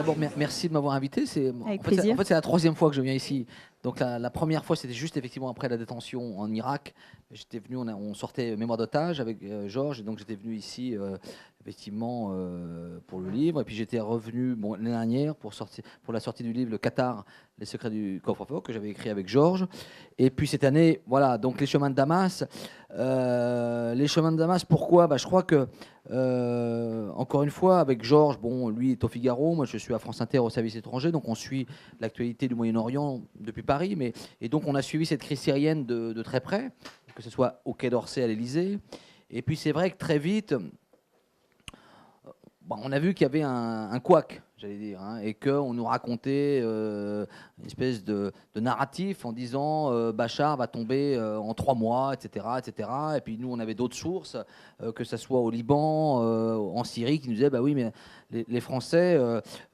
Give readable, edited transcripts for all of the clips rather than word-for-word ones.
d'abord, merci de m'avoir invité. Avec plaisir. En fait, c'est la troisième fois que je viens ici. Donc la première fois, c'était juste effectivement après la détention en Irak. J'étais venu, on sortait Mémoire d'otage avec Georges, et donc j'étais venu ici effectivement pour le livre. Et puis j'étais revenu l'année dernière pour la sortie du livre Le Qatar, les secrets du coffre-fort, que j'avais écrit avec Georges. Et puis cette année, voilà, donc les chemins de Damas. Les chemins de Damas, pourquoi je crois que encore une fois, avec Georges, lui est au Figaro, moi je suis à France Inter au service étranger, donc on suit l'actualité du Moyen-Orient depuis Paris, et donc on a suivi cette crise syrienne de très près, que ce soit au Quai d'Orsay, à l'Élysée. Et puis c'est vrai que très vite, on a vu qu'il y avait un couac, j'allais dire, et qu'on nous racontait une espèce de narratif en disant Bachar va tomber en 3 mois, etc., etc. Et puis nous, on avait d'autres sources, que ce soit au Liban, en Syrie, qui nous disaient oui, mais les Français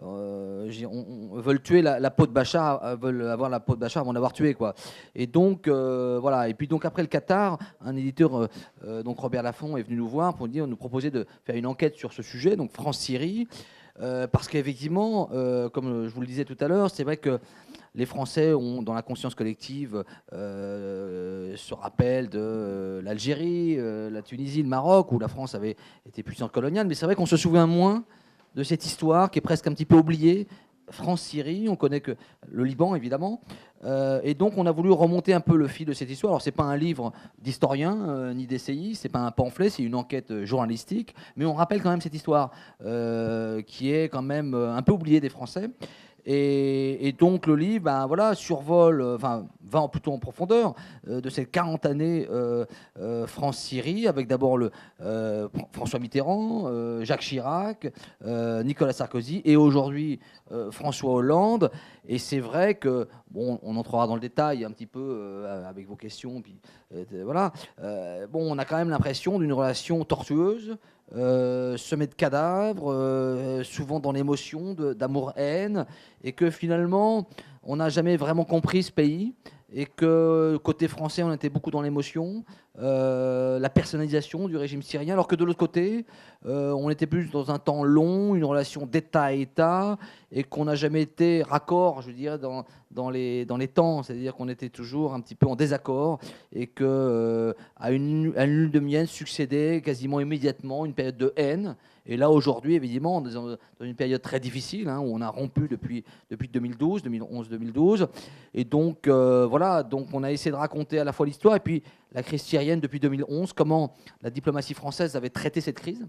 veulent tuer la peau de Bachar, veulent avoir la peau de Bachar avant d'avoir tué, quoi. Et donc voilà. Et puis donc après le Qatar, un éditeur, donc Robert Laffont, est venu nous voir pour nous proposer de faire une enquête sur ce sujet, donc France-Syrie. Parce qu'effectivement, comme je vous le disais tout à l'heure, c'est vrai que les Français ont, dans la conscience collective, se rappellent de l'Algérie, la Tunisie, le Maroc, où la France avait été puissante coloniale, mais c'est vrai qu'on se souvient moins de cette histoire qui est presque un petit peu oubliée. France-Syrie, on connaît que le Liban, évidemment. Et donc, on a voulu remonter un peu le fil de cette histoire. Alors, ce n'est pas un livre d'historien ni d'essayiste, ce n'est pas un pamphlet, c'est une enquête journalistique. Mais on rappelle quand même cette histoire qui est quand même un peu oubliée des Français. Et donc le livre survole, va plutôt en profondeur de ces 40 années France-Syrie, avec d'abord François Mitterrand, Jacques Chirac, Nicolas Sarkozy, et aujourd'hui François Hollande. Et c'est vrai que, on entrera dans le détail un petit peu avec vos questions, puis, voilà. On a quand même l'impression d'une relation tortueuse, semée de cadavres, souvent dans l'émotion, d'amour-haine, et que finalement, on n'a jamais vraiment compris ce pays, et que côté français, on était beaucoup dans l'émotion, la personnalisation du régime syrien, alors que de l'autre côté, on était plus dans un temps long, une relation d'État à État, et qu'on n'a jamais été raccord, je veux dire, dans les temps, c'est-à-dire qu'on était toujours un petit peu en désaccord, et que à une lune de miel succédait quasiment immédiatement une période de haine. Et là, aujourd'hui, évidemment, on est dans une période très difficile, où on a rompu depuis 2012, 2011-2012. Et donc, voilà, donc on a essayé de raconter à la fois l'histoire et puis la crise syrienne depuis 2011, comment la diplomatie française avait traité cette crise.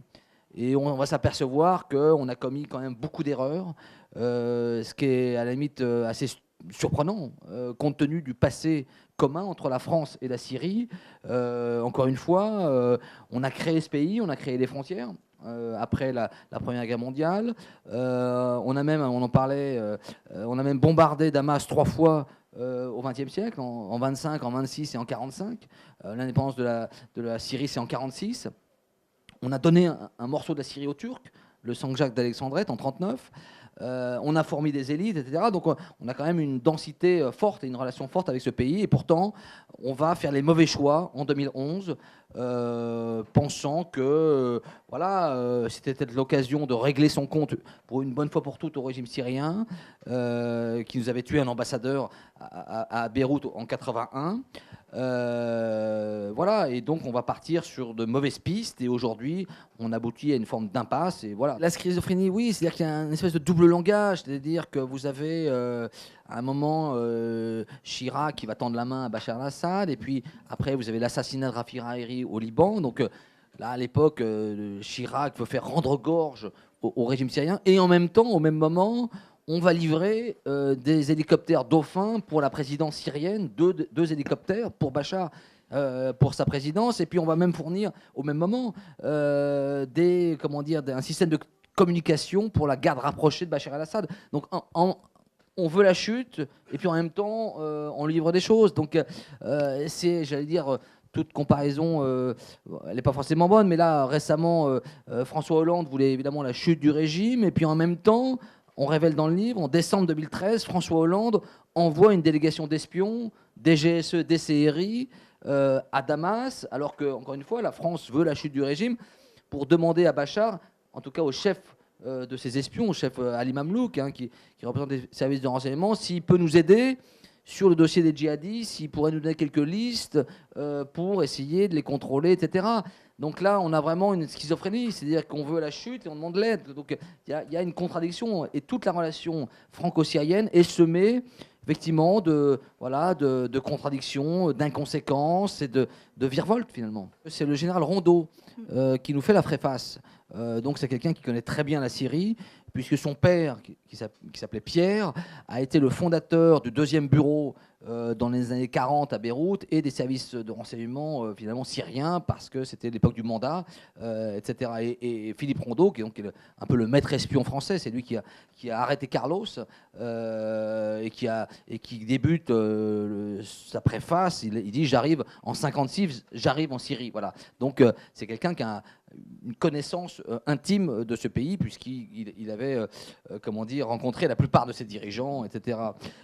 Et on va s'apercevoir qu'on a commis quand même beaucoup d'erreurs, ce qui est à la limite assez surprenant, compte tenu du passé commun entre la France et la Syrie. Encore une fois, on a créé ce pays, on a créé les frontières. Après la Première Guerre mondiale. On a même bombardé Damas 3 fois au XXe siècle, en 25, en 26 et en 45. L'indépendance de la Syrie, c'est en 46. On a donné un morceau de la Syrie aux Turcs, le Sanjak d'Alexandrette, en 39. On a formé des élites, etc. Donc on a quand même une densité forte et une relation forte avec ce pays. Et pourtant, on va faire les mauvais choix en 2011, pensant que c'était peut-être l'occasion de régler son compte pour une bonne fois pour toutes au régime syrien, qui nous avait tué un ambassadeur à Beyrouth en 81. Voilà, et donc on va partir sur de mauvaises pistes, et aujourd'hui on aboutit à une forme d'impasse. Et voilà, la schizophrénie, oui, c'est-à-dire qu'il y a une espèce de double langage, c'est-à-dire que vous avez à un moment Chirac qui va tendre la main à Bachar al-Assad, et puis après vous avez l'assassinat de Rafi Hariri au Liban. Donc là, à l'époque, Chirac veut faire rendre gorge au régime syrien, et en même temps, au même moment, on va livrer des hélicoptères Dauphin pour la présidence syrienne, deux hélicoptères pour Bachar, pour sa présidence, et puis on va même fournir au même moment un système de communication pour la garde rapprochée de Bachar el-Assad. Donc on veut la chute, et puis en même temps on livre des choses. Donc c'est, j'allais dire, toute comparaison, elle n'est pas forcément bonne, mais là récemment François Hollande voulait évidemment la chute du régime, et puis en même temps, on révèle dans le livre, en décembre 2013, François Hollande envoie une délégation d'espions, DGSE, DCRI, à Damas, alors que, encore une fois, la France veut la chute du régime, pour demander à Bachar, en tout cas au chef de ses espions, chef Ali Mamlouk, hein, qui représente les services de renseignement, s'il peut nous aider sur le dossier des djihadistes, s'il pourrait nous donner quelques listes pour essayer de les contrôler, etc. Donc là, on a vraiment une schizophrénie, c'est-à-dire qu'on veut la chute et on demande de l'aide. Donc il y a une contradiction, et toute la relation franco-syrienne est semée effectivement de contradictions, d'inconséquences et de virevoltes finalement. C'est le général Rondeau qui nous fait la préface. Donc c'est quelqu'un qui connaît très bien la Syrie, puisque son père, qui s'appelait Pierre, a été le fondateur du 2e bureau dans les années 40 à Beyrouth et des services de renseignement finalement syriens, parce que c'était l'époque du mandat, etc. Et Philippe Rondeau, qui est donc un peu le maître espion français, c'est lui qui a arrêté Carlos et qui débute sa préface. Il dit j'arrive en 56, j'arrive en Syrie. Voilà. Donc c'est quelqu'un qui a une connaissance intime de ce pays, puisqu'il avait rencontré la plupart de ses dirigeants, etc.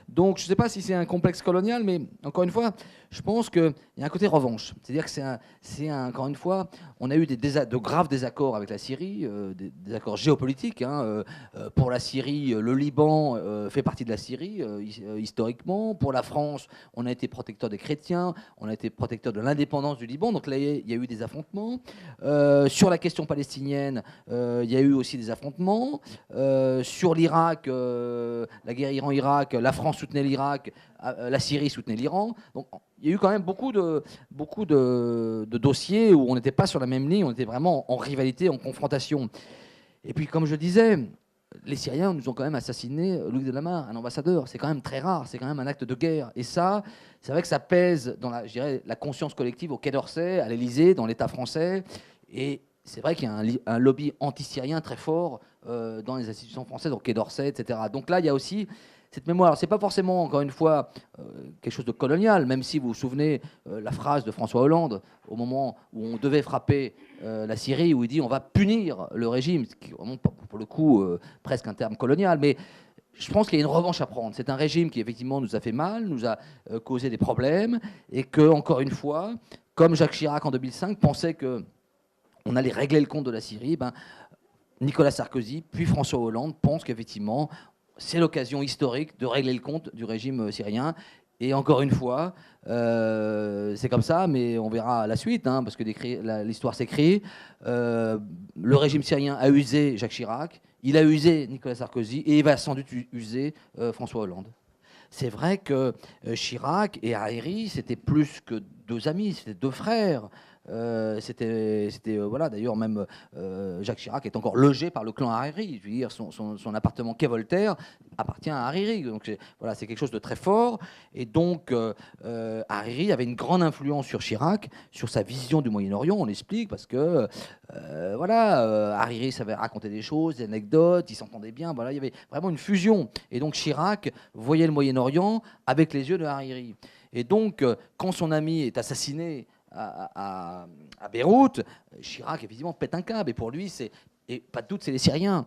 Donc je ne sais pas si c'est un complexe colonial, mais encore une fois, je pense qu'il y a un côté revanche. C'est-à-dire que encore une fois, on a eu de graves désaccords avec la Syrie, des accords géopolitiques. Pour la Syrie, le Liban fait partie de la Syrie, historiquement. Pour la France, on a été protecteur des chrétiens, on a été protecteur de l'indépendance du Liban. Donc là, il y a eu des affrontements. Sur la question palestinienne, il y a eu aussi des affrontements. Sur l'Irak, la guerre Iran-Irak, la France soutenait l'Irak, la Syrie soutenait l'Iran. Donc il y a eu quand même beaucoup de dossiers où on n'était pas sur la même ligne, on était vraiment en rivalité, en confrontation. Et puis, comme je disais, les Syriens nous ont quand même assassiné Louis de Lamare, un ambassadeur. C'est quand même très rare, c'est quand même un acte de guerre. Et ça, c'est vrai que ça pèse dans la conscience collective au Quai d'Orsay, à l'Élysée, dans l'État français. Et c'est vrai qu'il y a un lobby anti-syrien très fort dans les institutions françaises, au Quai d'Orsay, etc. Donc là, il y a aussi cette mémoire. C'est pas forcément, encore une fois, quelque chose de colonial, même si vous vous souvenez la phrase de François Hollande au moment où on devait frapper la Syrie, où il dit on va punir le régime, ce qui est pour le coup presque un terme colonial, mais je pense qu'il y a une revanche à prendre. C'est un régime qui effectivement nous a fait mal, nous a causé des problèmes, et que, encore une fois, comme Jacques Chirac en 2005 pensait que on allait régler le compte de la Syrie, Nicolas Sarkozy, puis François Hollande pensent qu'effectivement, c'est l'occasion historique de régler le compte du régime syrien. Et encore une fois, c'est comme ça, mais on verra la suite, parce que l'histoire s'écrit. Le régime syrien a usé Jacques Chirac, il a usé Nicolas Sarkozy, et il va sans doute user François Hollande. C'est vrai que Chirac et Hariri, c'était plus que deux amis, c'était deux frères. Voilà, d'ailleurs même Jacques Chirac est encore logé par le clan Hariri. Je veux dire, son appartement quai Voltaire appartient à Hariri. Donc voilà, c'est quelque chose de très fort. Et donc Hariri avait une grande influence sur Chirac, sur sa vision du Moyen-Orient. On l'explique parce que Hariri savait raconter des choses, des anecdotes, il s'entendait bien. Voilà, il y avait vraiment une fusion. Et donc Chirac voyait le Moyen-Orient avec les yeux de Hariri. Et donc quand son ami est assassiné à Beyrouth, Chirac évidemment pète un câble, et pour lui et pas de doute c'est les Syriens,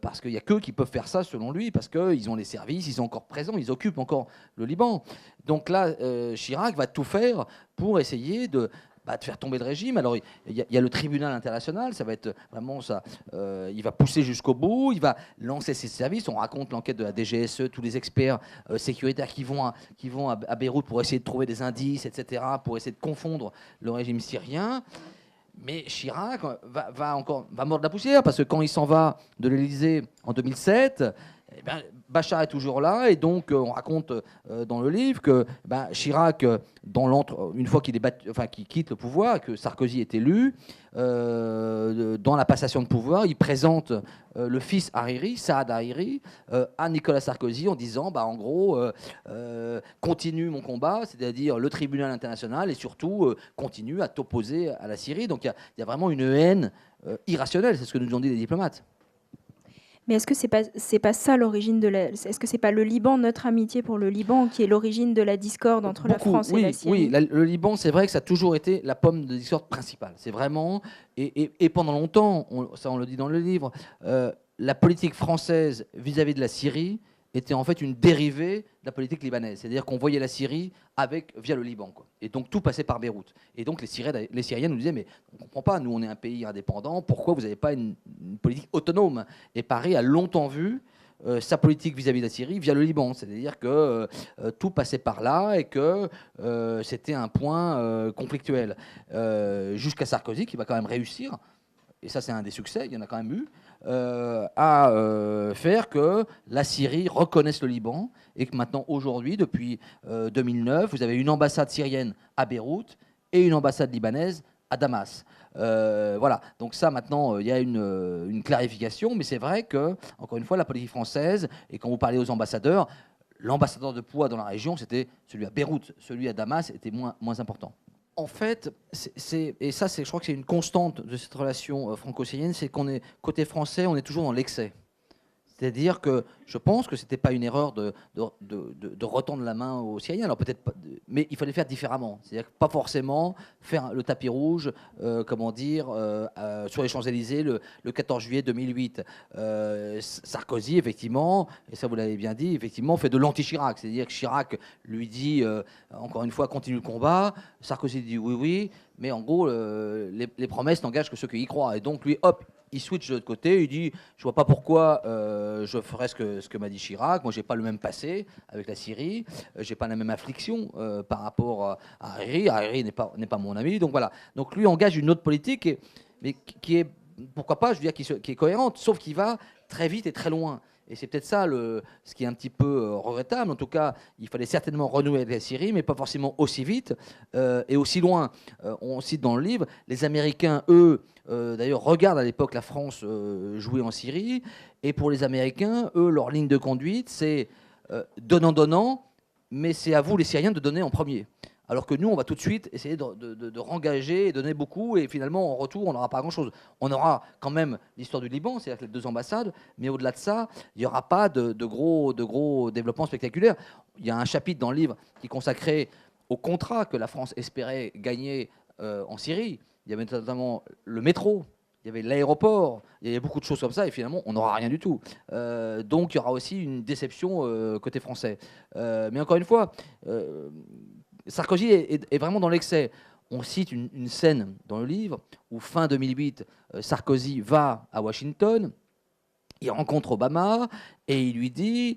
parce qu'il n'y a qu'eux qui peuvent faire ça selon lui, parce qu'ils ont les services, ils sont encore présents, ils occupent encore le Liban. Donc là Chirac va tout faire pour essayer de faire tomber le régime. Alors il y a le tribunal international, ça va être vraiment ça. Il va pousser jusqu'au bout, il va lancer ses services. On raconte l'enquête de la DGSE, tous les experts sécuritaires qui vont à Beyrouth pour essayer de trouver des indices, etc., pour essayer de confondre le régime syrien. Mais Chirac va mordre la poussière, parce que quand il s'en va de l'Élysée en 2007, Bachar est toujours là, et donc on raconte dans le livre que Chirac, une fois qu'il quitte le pouvoir, que Sarkozy est élu, dans la passation de pouvoir, il présente le fils Hariri, Saad Hariri, à Nicolas Sarkozy en disant, en gros, continue mon combat, c'est-à-dire le tribunal international, et surtout continue à t'opposer à la Syrie. Donc il y a vraiment une haine irrationnelle, c'est ce que nous ont dit les diplomates. Mais est-ce que c'est pas ça l'origine est-ce que c'est pas le Liban, notre amitié pour le Liban, qui est l'origine de la discorde entre la France et la Syrie? Oui, le Liban, c'est vrai que ça a toujours été la pomme de discorde principale. C'est vraiment, et pendant longtemps, on le dit dans le livre, la politique française vis-à-vis de la Syrie était en fait une dérivée de la politique libanaise. C'est-à-dire qu'on voyait la Syrie via le Liban, quoi. Et donc tout passait par Beyrouth. Et donc les Syriens nous disaient, mais on ne comprend pas, nous on est un pays indépendant, pourquoi vous n'avez pas une politique autonome? Et Paris a longtemps vu sa politique vis-à-vis de la Syrie via le Liban. C'est-à-dire que tout passait par là et que c'était un point conflictuel. Jusqu'à Sarkozy, qui va quand même réussir, et ça c'est un des succès, il y en a quand même eu, à faire que la Syrie reconnaisse le Liban et que maintenant, aujourd'hui, depuis 2009, vous avez une ambassade syrienne à Beyrouth et une ambassade libanaise à Damas. Voilà, donc ça maintenant, il y a une clarification, mais c'est vrai que, encore une fois, la politique française, et quand vous parlez aux ambassadeurs, l'ambassadeur de poids dans la région, c'était celui à Beyrouth, celui à Damas était moins important. En fait, et ça, je crois que c'est une constante de cette relation franco-syrienne, c'est qu'on est, côté français, on est toujours dans l'excès. C'est-à-dire que je pense que ce n'était pas une erreur de retendre la main aux Syriens, alors peut-être pas, mais il fallait faire différemment. C'est-à-dire pas forcément faire le tapis rouge, sur les Champs-Élysées le 14 juillet 2008. Sarkozy, effectivement, et ça vous l'avez bien dit, effectivement, fait de l'anti-Chirac. C'est-à-dire que Chirac lui dit, encore une fois, continue le combat. Sarkozy dit oui, oui, mais en gros, les promesses n'engagent que ceux qui y croient. Et donc lui, hop, il switch de l'autre côté, il dit je vois pas pourquoi je ferais ce que m'a dit Chirac. Moi, j'ai pas le même passé avec la Syrie, j'ai pas la même affliction par rapport à Hariri. Hariri n'est pas mon ami, donc voilà. Donc lui engage une autre politique, mais qui est, pourquoi pas, je veux dire, qui est cohérente, sauf qu'il va très vite et très loin. Et c'est peut-être ça ce qui est un petit peu regrettable. En tout cas, il fallait certainement renouer avec la Syrie, mais pas forcément aussi vite et aussi loin. On cite dans le livre, les Américains, eux, d'ailleurs, regardent à l'époque la France jouer en Syrie. Et pour les Américains, eux, leur ligne de conduite, c'est donnant, mais c'est à vous, les Syriens, de donner en premier. Alors que nous, on va tout de suite essayer de rengager et donner beaucoup, et finalement, en retour, on n'aura pas grand-chose. On aura quand même l'histoire du Liban, c'est-à-dire les 2 ambassades, mais au-delà de ça, il n'y aura pas de gros développements spectaculaires. Il y a un chapitre dans le livre qui est consacré au contrat que la France espérait gagner en Syrie. Il y avait notamment le métro, il y avait l'aéroport, il y avait beaucoup de choses comme ça, et finalement, on n'aura rien du tout. Donc, il y aura aussi une déception côté français. Mais encore une fois, Sarkozy est vraiment dans l'excès. On cite une scène dans le livre où, fin 2008, Sarkozy va à Washington, il rencontre Obama et il lui dit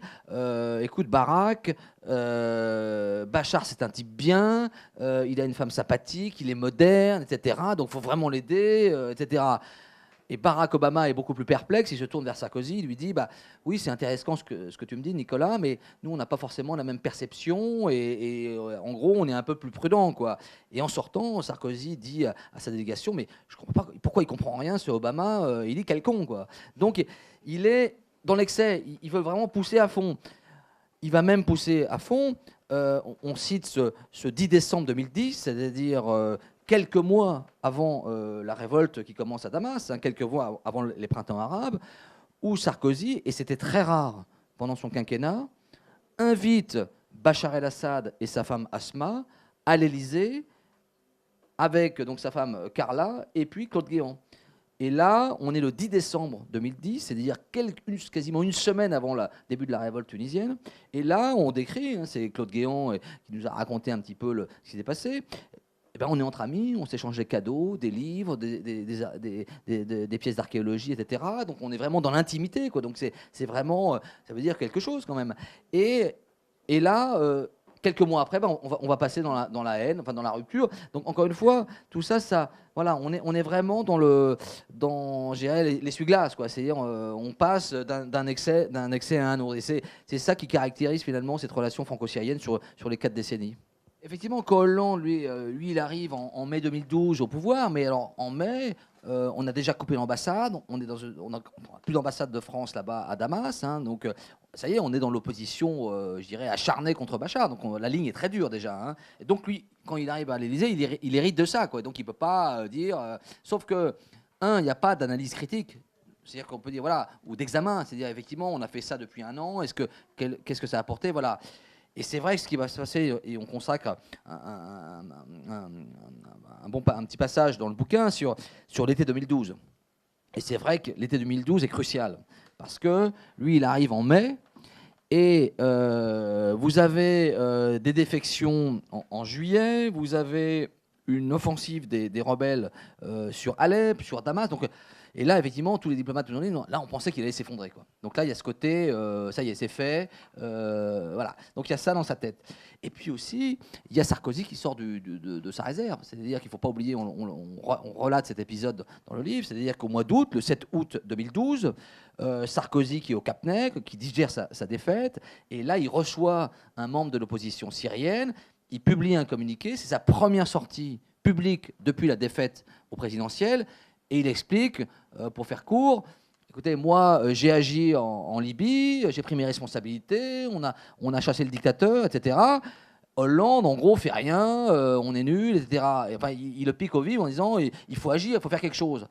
écoute Barack, Bachar c'est un type bien, il a une femme sympathique, il est moderne, etc. Donc il faut vraiment l'aider, etc. Et Barack Obama est beaucoup plus perplexe, il se tourne vers Sarkozy, il lui dit bah, oui, c'est intéressant ce que tu me dis, Nicolas, mais nous, on n'a pas forcément la même perception, et en gros, on est un peu plus prudent, quoi. Et en sortant, Sarkozy dit à sa délégation mais je ne comprends pas pourquoi il ne comprend rien, ce Obama, il est quelconque, quoi. Donc, il est dans l'excès, il veut vraiment pousser à fond. Il va même pousser à fond. On cite ce 10 décembre 2010, c'est-à-dire quelques mois avant la révolte qui commence à Damas, quelques mois avant les printemps arabes, où Sarkozy, et c'était très rare pendant son quinquennat, invite Bachar el-Assad et sa femme Asma à l'Élysée avec donc sa femme Carla et puis Claude Guéant. Et là, on est le 10 décembre 2010, c'est-à-dire quasiment une semaine avant le début de la révolte tunisienne. Et là, on décrit, c'est Claude Guéant qui nous a raconté un petit peu ce qui s'est passé. Eh ben, on est entre amis, on s'échange des cadeaux, des livres, des pièces d'archéologie, etc. Donc on est vraiment dans l'intimité, quoi. Donc c'est vraiment, ça veut dire quelque chose quand même. Et là, quelques mois après, on va passer dans la haine, enfin dans la rupture. Donc encore une fois, tout ça, voilà, on est vraiment dans l'essuie-glace, quoi. C'est-à-dire, on passe d'un excès à un autre. Et c'est ça qui caractérise finalement cette relation franco-syrienne sur les 4 décennies. Effectivement, Hollande, lui, il arrive en mai 2012 au pouvoir, mais alors en mai, on a déjà coupé l'ambassade, on n'a plus d'ambassade de France là-bas à Damas, hein, donc ça y est, on est dans l'opposition, je dirais, acharnée contre Bachar, donc la ligne est très dure déjà. Hein. Et donc lui, quand il arrive à l'Élysée, il hérite de ça, quoi, donc il ne peut pas dire... sauf que, il n'y a pas d'analyse critique. C'est-à-dire qu'on peut dire, voilà, ou d'examen, c'est-à-dire effectivement, on a fait ça depuis un an, qu'est-ce que ça a apporté, voilà. Et c'est vrai que ce qui va se passer, et on consacre un petit passage dans le bouquin sur l'été 2012. Et c'est vrai que l'été 2012 est crucial, parce que lui, il arrive en mai, Et vous avez des défections en juillet, vous avez une offensive des rebelles sur Alep, sur Damas. Donc, et là, effectivement, tous les diplomates nous ont dit, non, là, on pensait qu'il allait s'effondrer, quoi. Donc là, il y a ce côté, ça y est, c'est fait. Voilà. Donc il y a ça dans sa tête. Et puis aussi, il y a Sarkozy qui sort de sa réserve. C'est-à-dire qu'il ne faut pas oublier, on relate cet épisode dans le livre, c'est-à-dire qu'au mois d'août, le 7 août 2012, Sarkozy qui est au Cap-Nec, qui digère sa défaite, et là, il reçoit un membre de l'opposition syrienne, il publie un communiqué, c'est sa première sortie publique depuis la défaite au présidentiel, et il explique, pour faire court, écoutez, moi, j'ai agi en Libye, j'ai pris mes responsabilités, on a chassé le dictateur, etc. Hollande, en gros, fait rien, on est nul, etc. Et, enfin, il le pique au vif en disant, il faut agir, il faut faire quelque chose.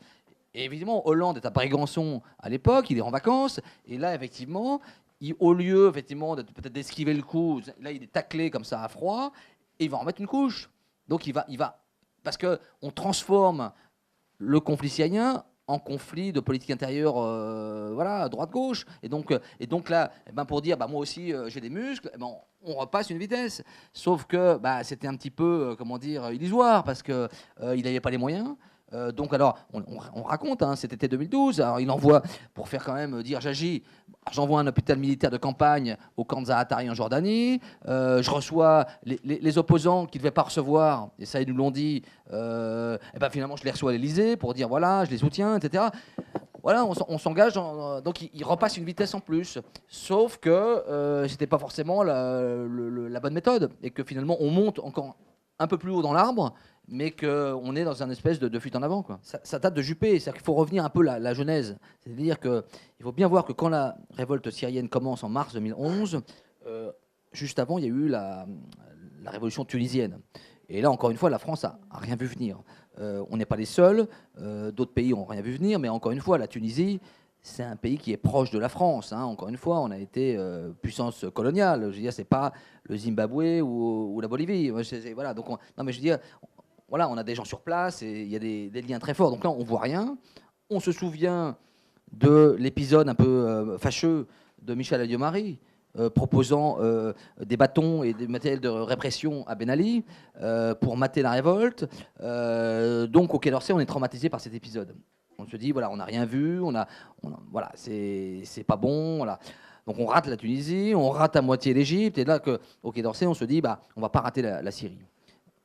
Et évidemment, Hollande est à Brégançon à l'époque, il est en vacances, et là, effectivement, au lieu, effectivement, peut-être d'esquiver le coup, là, il est taclé comme ça à froid, et il va en mettre une couche. Donc, il va parce qu'on transforme le conflit syrien en conflit de politique intérieure, voilà, droite-gauche. Et donc là, eh ben, pour dire, bah, moi aussi, j'ai des muscles, eh ben, on repasse une vitesse. Sauf que bah, c'était un petit peu, comment dire, illusoire, parce qu'il n'avait pas les moyens. Donc alors, on raconte, hein, cet été 2012, alors il envoie, pour faire quand même dire j'agis, j'envoie un hôpital militaire de campagne au camp de Zaatari en Jordanie, je reçois les opposants qui ne devaient pas recevoir, et ça ils nous l'ont dit, et ben finalement je les reçois à l'Elysée pour dire voilà, je les soutiens, etc. Voilà, on s'engage, donc il repasse une vitesse en plus, sauf que c'était pas forcément la bonne méthode, et que finalement on monte encore un peu plus haut dans l'arbre, mais qu'on est dans un espèce de fuite en avant, quoi. Ça date de Juppé, c'est-à-dire qu'il faut revenir un peu la genèse. C'est-à-dire qu'il faut bien voir que quand la révolte syrienne commence en mars 2011, juste avant, il y a eu la révolution tunisienne. Et là, encore une fois, la France a rien vu venir. On n'est pas les seuls, d'autres pays n'ont rien vu venir, mais encore une fois, la Tunisie, c'est un pays qui est proche de la France, hein. Encore une fois, on a été puissance coloniale. Je veux dire, c'est pas le Zimbabwe ou la Bolivie. Voilà. Donc, non, mais je veux dire, voilà, on a des gens sur place et il y a des liens très forts. Donc là, on voit rien. On se souvient de l'épisode un peu fâcheux de Michel Alliot-Marie, proposant des bâtons et des matériels de répression à Ben Ali pour mater la révolte. Donc au Quai d'Orsay, on est traumatisé par cet épisode. On se dit, voilà, on n'a rien vu, voilà, c'est pas bon. Voilà. Donc on rate la Tunisie, on rate à moitié l'Égypte, et là, au Quai d'Orsay, on se dit, bah, on va pas rater la Syrie.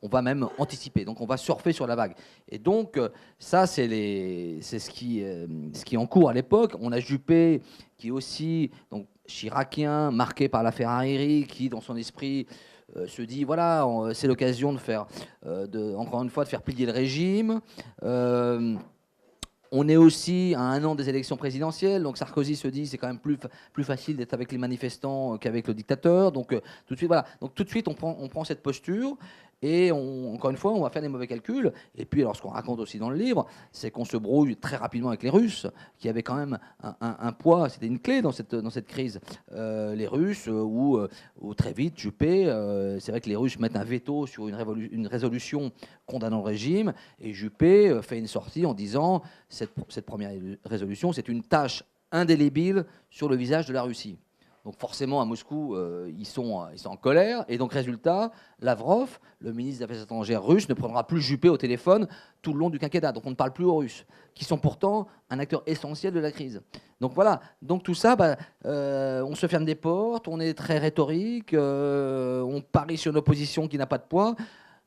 On va même anticiper, donc on va surfer sur la vague. Et donc ça, c'est ce qui est en cours à l'époque. On a Juppé, qui est aussi donc, chiracien, marqué par l'affaire Hariri, qui dans son esprit se dit, voilà, c'est l'occasion de faire, encore une fois, de faire plier le régime. On est aussi à 1 an des élections présidentielles, donc Sarkozy se dit c'est quand même plus facile d'être avec les manifestants qu'avec le dictateur. Donc tout de suite, voilà. Donc tout de suite, on prend cette posture. Et encore une fois, on va faire des mauvais calculs. Et puis, alors, ce qu'on raconte aussi dans le livre, c'est qu'on se brouille très rapidement avec les Russes, qui avaient quand même un poids, c'était une clé dans cette crise. Les Russes, où très vite, Juppé, c'est vrai que les Russes mettent un veto sur une résolution condamnant le régime, et Juppé fait une sortie en disant cette première résolution, c'est une tache indélébile sur le visage de la Russie. Donc forcément, à Moscou, ils sont en colère. Et donc, résultat, Lavrov, le ministre des Affaires étrangères russe, ne prendra plus Juppé au téléphone tout le long du quinquennat. Donc on ne parle plus aux Russes, qui sont pourtant un acteur essentiel de la crise. Donc voilà, donc tout ça, bah, on se ferme des portes, on est très rhétorique, on parie sur une opposition qui n'a pas de poids.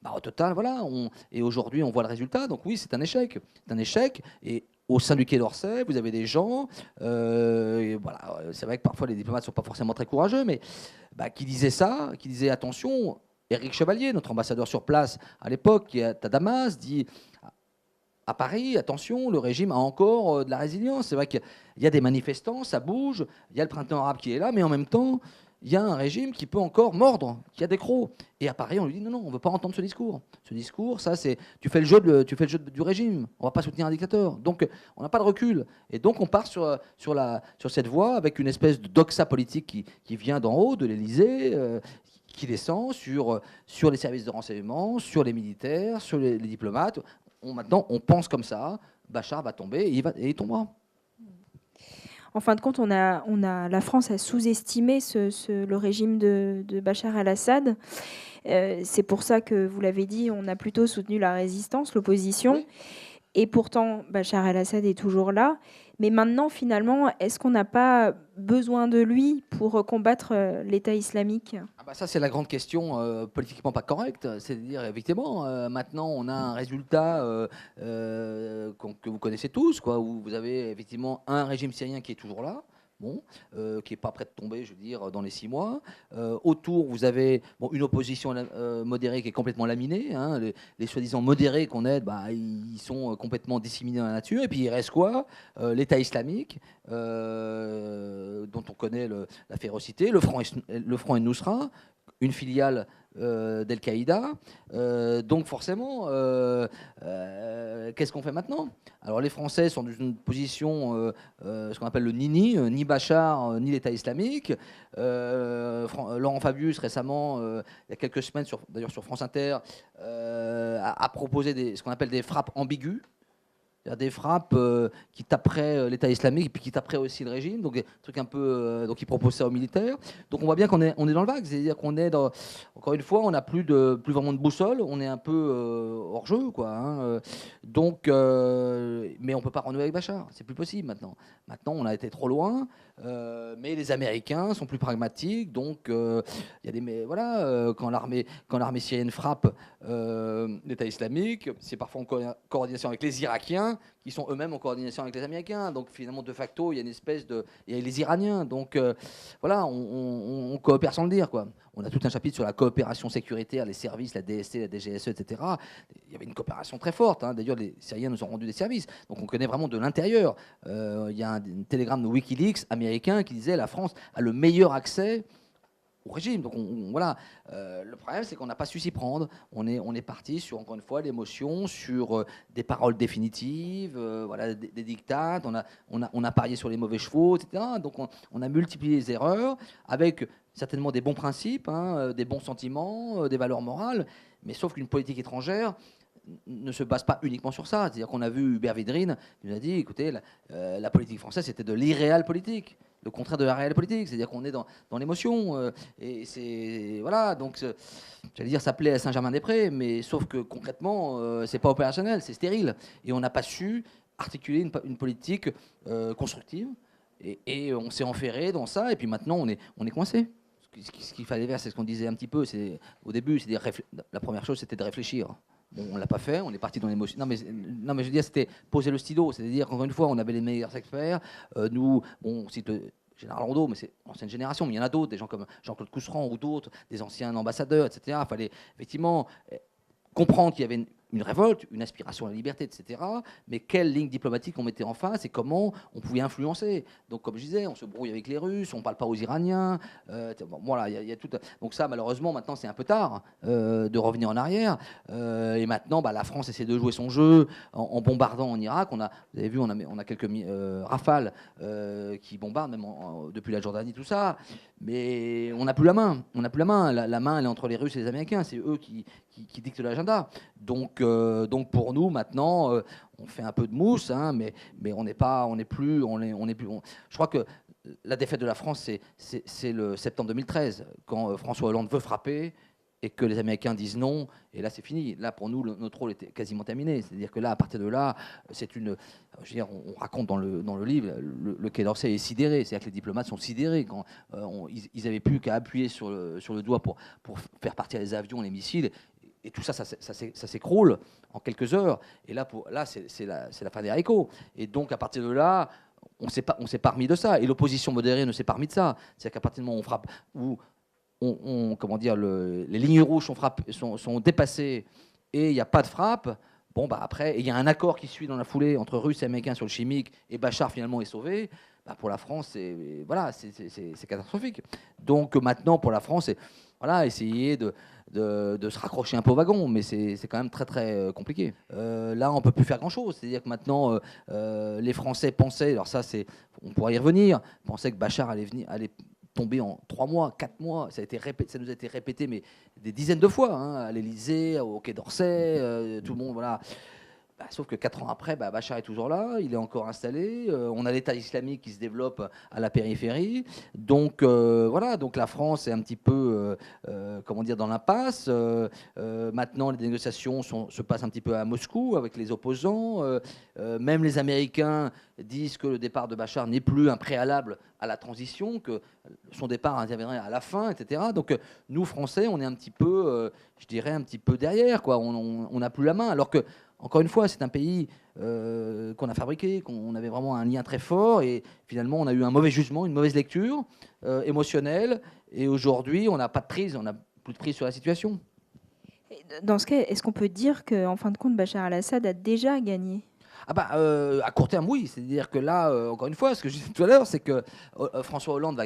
Bah, au total, voilà. Et aujourd'hui, on voit le résultat. Donc oui, c'est un échec. C'est un échec. Et au sein du Quai d'Orsay, vous avez des gens, et voilà, c'est vrai que parfois les diplomates ne sont pas forcément très courageux, mais bah, qui disaient ça, qui disaient attention. Éric Chevalier, notre ambassadeur sur place à l'époque, qui est à Damas, dit à Paris, attention, le régime a encore de la résilience. C'est vrai qu'il y a des manifestants, ça bouge, il y a le printemps arabe qui est là, mais en même temps, il y a un régime qui peut encore mordre, qui a des crocs. Et à Paris, on lui dit non, on ne veut pas entendre ce discours. Ce discours, ça, c'est tu fais le jeu du régime. On ne va pas soutenir un dictateur. Donc, on n'a pas de recul. Et donc, on part sur cette voie avec une espèce de doxa politique qui vient d'en haut, de l'Élysée, qui descend sur les services de renseignement, sur les militaires, sur les diplomates. Maintenant, on pense comme ça. Bachar va tomber et il tombera. en fin de compte, la France a sous-estimé le régime de Bachar el-Assad. C'est pour ça que, vous l'avez dit, on a plutôt soutenu la résistance, l'opposition. Oui. Et pourtant, Bachar el-Assad est toujours là. Mais maintenant, finalement, est-ce qu'on n'a pas besoin de lui pour combattre l'État islamique ? Ça, c'est la grande question politiquement pas correcte. C'est-à-dire, effectivement, maintenant, on a un résultat que vous connaissez tous, quoi, où vous avez effectivement un régime syrien qui est toujours là. Bon, qui n'est pas prêt de tomber, je veux dire, dans les 6 mois. Autour, vous avez une opposition modérée qui est complètement laminée. Hein. Les soi-disant modérés qu'on aide, ils sont complètement disséminés dans la nature. Et puis il reste quoi ? L'État islamique, dont on connaît la férocité, le Front el-Nusra, une filiale d'Al-Qaïda. Donc forcément, qu'est-ce qu'on fait maintenant ? Alors les Français sont dans une position, ce qu'on appelle le ni Bachar, ni l'État islamique. Laurent Fabius, récemment, il y a quelques semaines, d'ailleurs sur France Inter, a proposé ce qu'on appelle des frappes ambiguës. C'est-à-dire des frappes qui taperaient l'État islamique et puis qui taperaient aussi le régime, donc des trucs un peu, donc ils proposent ça aux militaires. Donc on voit bien qu'on est dans le vague, c'est-à-dire qu'on est dans, encore une fois, on n'a plus vraiment de boussole, on est un peu hors jeu, quoi. Hein. Donc, mais on peut pas renouer avec Bachar, c'est plus possible maintenant. Maintenant, on a été trop loin, mais les Américains sont plus pragmatiques, donc il y a quand l'armée syrienne frappe l'État islamique, c'est parfois en coordination avec les Irakiens, qui sont eux-mêmes en coordination avec les Américains. Donc finalement, de facto, il y a une espèce de... Il y a les Iraniens. Donc on coopère sans le dire, quoi. On a tout un chapitre sur la coopération sécuritaire, les services, la DST, la DGSE, etc. Il y avait une coopération très forte. Hein. D'ailleurs, les Syriens nous ont rendu des services. Donc on connaît vraiment de l'intérieur. Il y a un télégramme de Wikileaks américain qui disait la France a le meilleur accès au régime. Donc voilà. Le problème, c'est qu'on n'a pas su s'y prendre. On est parti sur, encore une fois, l'émotion, sur des paroles définitives, des dictates. On a parié sur les mauvais chevaux, etc. Donc on a multiplié les erreurs avec certainement des bons principes, des bons sentiments, des valeurs morales. Mais sauf qu'une politique étrangère ne se base pas uniquement sur ça. C'est-à-dire qu'on a vu Hubert Védrine, qui nous a dit, écoutez, la politique française, c'était de l'irréel politique. Le contraire de la réelle politique, c'est-à-dire qu'on est dans l'émotion. Et c'est. Voilà, donc, j'allais dire, ça plaît à Saint-Germain-des-Prés, mais sauf que concrètement, c'est pas opérationnel, c'est stérile. Et on n'a pas su articuler une politique constructive. Et on s'est enferré dans ça, et puis maintenant, on est coincé. Ce qu'il fallait faire, c'est ce qu'on disait un petit peu au début, c'est-à-dire la première chose, c'était de réfléchir. Bon, on ne l'a pas fait, on est parti dans l'émotion. Non, mais je veux dire, c'était poser le stylo. C'est-à-dire qu'encore une fois, on avait les meilleurs experts. Nous, on cite le général Rondeau, mais c'est l'ancienne génération, mais il y en a d'autres, des gens comme Jean-Claude Cousseran ou d'autres, des anciens ambassadeurs, etc. Il fallait effectivement comprendre qu'il y avait une révolte, une aspiration à la liberté, etc. Mais quelle ligne diplomatique on mettait en face et comment on pouvait influencer. Donc, comme je disais, on se brouille avec les Russes, on ne parle pas aux Iraniens. Voilà, il y a tout. Donc ça, malheureusement, maintenant, c'est un peu tard de revenir en arrière. Et maintenant, la France essaie de jouer son jeu en bombardant en Irak. Vous avez vu, on a quelques rafales qui bombardent, même depuis la Jordanie, tout ça. Mais on n'a plus la main. On n'a plus la main. La main, elle est entre les Russes et les Américains. C'est eux qui dictent l'agenda. Donc pour nous maintenant, on fait un peu de mousse, mais on n'est plus. Je crois que la défaite de la France, c'est le septembre 2013, quand François Hollande veut frapper et que les Américains disent non, et là c'est fini. Là pour nous, notre rôle était quasiment terminé. C'est-à-dire que là, à partir de là, on raconte dans le livre, le Quai d'Orsay est sidéré. C'est-à-dire que les diplomates sont sidérés quand ils n'avaient plus qu'à appuyer sur le doigt pour faire partir les avions, les missiles. Et tout ça s'écroule en quelques heures. Et là, c'est la fin des haricots. Et donc, à partir de là, on ne s'est pas remis de ça. Et l'opposition modérée ne s'est pas remis de ça. C'est-à-dire qu'à partir du moment où on frappe, où les lignes rouges sont dépassées et il n'y a pas de frappe, après, il y a un accord qui suit dans la foulée entre Russes et Américains sur le chimique, et Bachar finalement est sauvé. Pour la France, c'est catastrophique. Donc maintenant, pour la France, c'est essayer de se raccrocher un peu au wagon, mais c'est quand même très très compliqué. Là, on ne peut plus faire grand-chose. C'est-à-dire que maintenant, les Français pensaient, alors ça, on pourrait y revenir, pensaient que Bachar allait tomber en 3 mois, 4 mois. Ça nous a été répété mais des dizaines de fois, à l'Élysée, au Quai d'Orsay, tout le monde, voilà. Sauf que 4 ans après, Bachar est toujours là, il est encore installé. On a l'État islamique qui se développe à la périphérie. Donc voilà, donc la France est un petit peu, comment dire, dans l'impasse. Maintenant, les négociations se passent un petit peu à Moscou avec les opposants. Même les Américains disent que le départ de Bachar n'est plus un préalable à la transition, que son départ interviendrait à la fin, etc. Donc nous, Français, on est un petit peu, je dirais, un petit peu derrière, quoi. On n'a plus la main, alors que encore une fois, c'est un pays qu'on a fabriqué, qu'on avait vraiment un lien très fort, et finalement, on a eu un mauvais jugement, une mauvaise lecture émotionnelle, et aujourd'hui, on n'a pas de prise, on n'a plus de prise sur la situation. Dans ce cas, est-ce qu'on peut dire qu'en fin de compte, Bachar al-Assad a déjà gagné? À court terme, oui. C'est-à-dire que là, encore une fois, ce que je disais tout à l'heure, c'est que François Hollande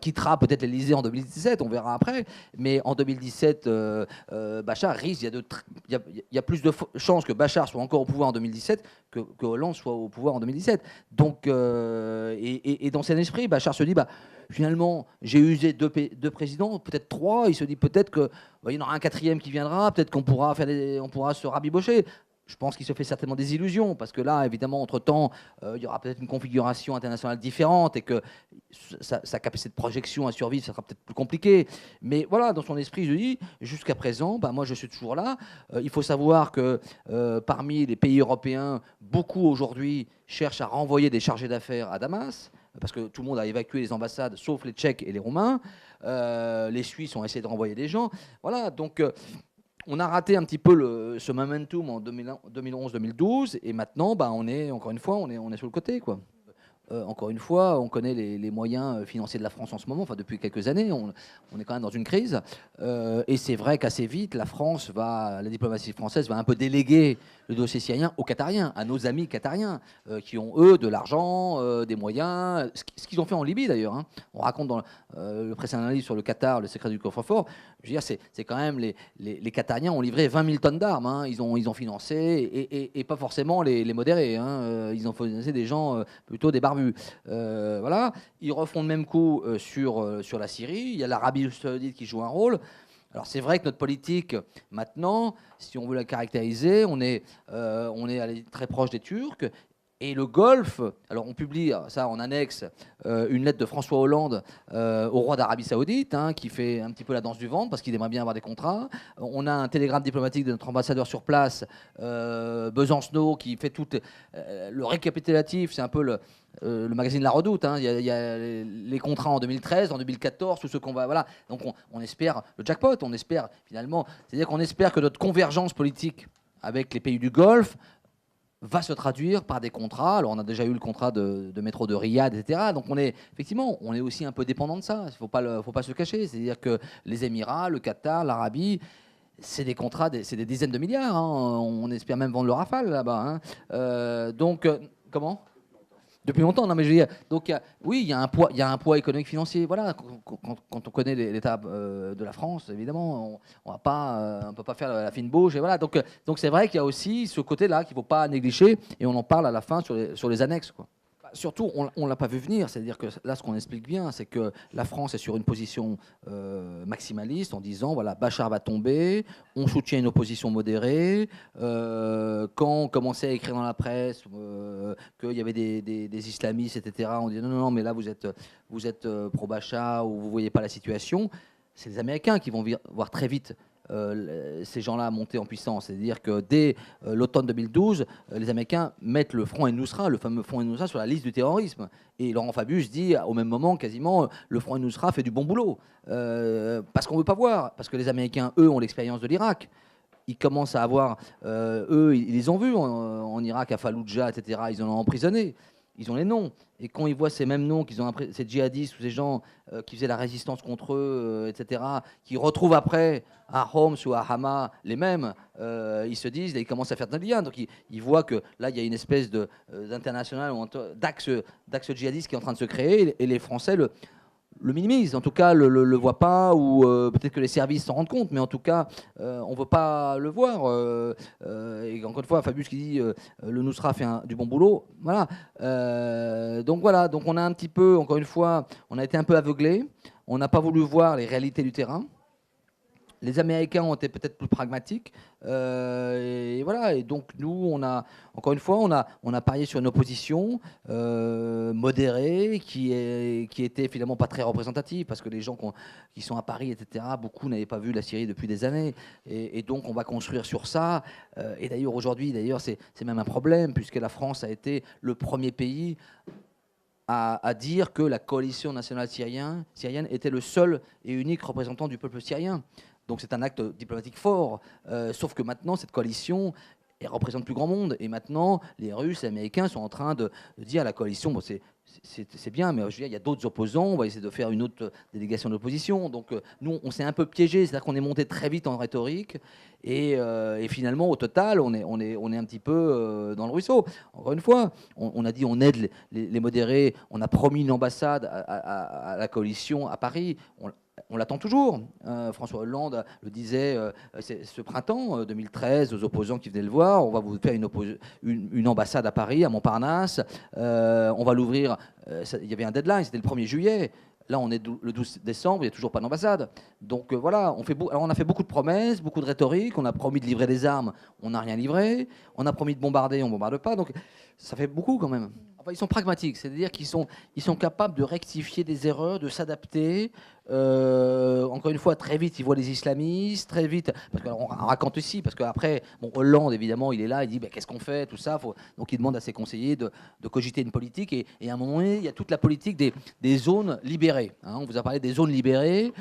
quittera peut-être l'Élysée en 2017, on verra après. Mais en 2017, Bachar risque, il y a plus de chances que Bachar soit encore au pouvoir en 2017 que Hollande soit au pouvoir en 2017. Donc, et dans son esprit, Bachar se dit, finalement, j'ai usé deux présidents, peut-être trois. Il se dit peut-être qu'il y en aura un quatrième qui viendra, peut-être qu'on pourra se rabibocher. Je pense qu'il se fait certainement des illusions, parce que là, évidemment, entre-temps, il y aura peut-être une configuration internationale différente et que sa capacité de projection à survivre, ça sera peut-être plus compliqué. Mais voilà, dans son esprit, je dis, jusqu'à présent, moi, je suis toujours là. Il faut savoir que parmi les pays européens, beaucoup aujourd'hui cherchent à renvoyer des chargés d'affaires à Damas, parce que tout le monde a évacué les ambassades, sauf les Tchèques et les Roumains. Les Suisses ont essayé de renvoyer des gens. Voilà, donc on a raté un petit peu ce momentum en 2011-2012, et maintenant, on est, encore une fois, on est sur le côté, quoi. Encore une fois, on connaît les moyens financiers de la France en ce moment, enfin depuis quelques années, on est quand même dans une crise. Et c'est vrai qu'assez vite, la diplomatie française va un peu déléguer le dossier syrien aux Qatariens, à nos amis qatariens, qui ont, eux, de l'argent, des moyens, ce qu'ils ont fait en Libye d'ailleurs. Hein. On raconte dans le précédent livre sur le Qatar, le secret du coffre-fort. Je veux dire, c'est quand même les Qatariens ont livré 20 000 tonnes d'armes. Hein. Ils ont financé, et pas forcément les modérés. Hein. Ils ont financé des gens plutôt des barbus. Voilà. Ils refont le même coup sur la Syrie. Il y a l'Arabie Saoudite qui joue un rôle. Alors c'est vrai que notre politique, maintenant, si on veut la caractériser, on est très proche des Turcs. Et le Golfe, alors on publie ça en annexe, une lettre de François Hollande au roi d'Arabie Saoudite, hein, qui fait un petit peu la danse du ventre parce qu'il aimerait bien avoir des contrats. On a un télégramme diplomatique de notre ambassadeur sur place, Besancenot, qui fait tout le récapitulatif, c'est un peu le magazine La Redoute. Hein. Il y a les contrats en 2013, en 2014, tout ce qu'on va. Voilà. Donc on espère le jackpot, on espère finalement. C'est-à-dire qu'on espère que notre convergence politique avec les pays du Golfe va se traduire par des contrats. Alors on a déjà eu le contrat de métro de Riyad, etc. Donc on est aussi un peu dépendant de ça. Il ne faut pas se cacher. C'est-à-dire que les Émirats, le Qatar, l'Arabie, c'est des contrats, c'est des dizaines de milliards. Hein. On espère même vendre le Rafale là-bas. Hein. Comment ? Depuis longtemps, non, mais je veux dire, donc oui, il y a un poids économique financier. Voilà, quand on connaît l'état de la France, évidemment, on peut pas faire la fine bauche. Et voilà, donc c'est vrai qu'il y a aussi ce côté-là qu'il ne faut pas négliger, et on en parle à la fin sur les annexes, quoi. Surtout, on ne l'a pas vu venir, c'est-à-dire que là, ce qu'on explique bien, c'est que la France est sur une position maximaliste en disant, voilà, Bachar va tomber, on soutient une opposition modérée. Quand on commençait à écrire dans la presse qu'il y avait des islamistes, etc., on dit non, mais là, vous êtes pro-Bachar ou vous ne voyez pas la situation. C'est les Américains qui vont voir très vite ces gens-là monter en puissance. C'est-à-dire que dès l'automne 2012, les Américains mettent le Front Al-Nusra, le fameux Front Al-Nusra, sur la liste du terrorisme. Et Laurent Fabius dit au même moment, quasiment, le Front Al-Nusra fait du bon boulot. Parce qu'on ne veut pas voir. Parce que les Américains, eux, ont l'expérience de l'Irak. Ils commencent à avoir, eux, ils les ont vus en Irak, à Fallujah, etc. Ils en ont emprisonné. Ils ont les noms. Et quand ils voient ces mêmes noms, ces djihadistes ou ces gens qui faisaient la résistance contre eux, etc., qui retrouvent après à Homs ou à Hama les mêmes, ils se disent, là, ils commencent à faire un lien. Donc ils voient que là, il y a une espèce d'international, d'axe djihadiste qui est en train de se créer. Et les Français le minimise, en tout cas le voit pas, ou peut-être que les services s'en rendent compte, mais en tout cas on veut pas le voir. Et encore une fois, Fabius qui dit le Nusra fait du bon boulot, voilà. Donc voilà, donc on a un petit peu, encore une fois, on a été un peu aveuglé, on n'a pas voulu voir les réalités du terrain. Les Américains ont été peut-être plus pragmatiques, et voilà. Et donc nous, encore une fois, on a parié sur une opposition modérée qui était finalement pas très représentative, parce que les gens qui sont à Paris, etc., beaucoup n'avaient pas vu la Syrie depuis des années, et donc on va construire sur ça. Et d'ailleurs aujourd'hui, c'est même un problème, puisque la France a été le premier pays à dire que la coalition nationale syrienne était le seul et unique représentant du peuple syrien. Donc c'est un acte diplomatique fort, sauf que maintenant cette coalition elle représente plus grand monde, et maintenant les Russes et les Américains sont en train de dire à la coalition, bon, c'est bien, mais je veux dire, il y a d'autres opposants, on va essayer de faire une autre délégation d'opposition. Donc nous, on s'est un peu piégé, c'est-à-dire qu'on est monté très vite en rhétorique, et finalement, au total, on est un petit peu dans le ruisseau. Encore une fois, on a dit on aide les modérés, on a promis une ambassade à la coalition à Paris. On l'attend toujours. François Hollande le disait ce printemps 2013 aux opposants qui venaient le voir. On va vous faire une ambassade à Paris, à Montparnasse. On va l'ouvrir. Il y avait un deadline, c'était le 1er juillet. Là, on est le 12 décembre, il n'y a toujours pas d'ambassade. Donc voilà, on a fait beaucoup de promesses, beaucoup de rhétorique. On a promis de livrer des armes, on n'a rien livré. On a promis de bombarder, on ne bombarde pas. Donc ça fait beaucoup quand même. Enfin, ils sont pragmatiques, c'est-à-dire qu'ils sont capables de rectifier des erreurs, de s'adapter. Encore une fois, très vite, ils voient les islamistes, très vite, parce qu'on raconte aussi, parce qu'après, bon, Hollande, évidemment, il est là, il dit, qu'est-ce qu'on fait, tout ça. Donc il demande à ses conseillers de cogiter une politique, et à un moment donné, il y a toute la politique des zones libérées. On vous a parlé des zones libérées,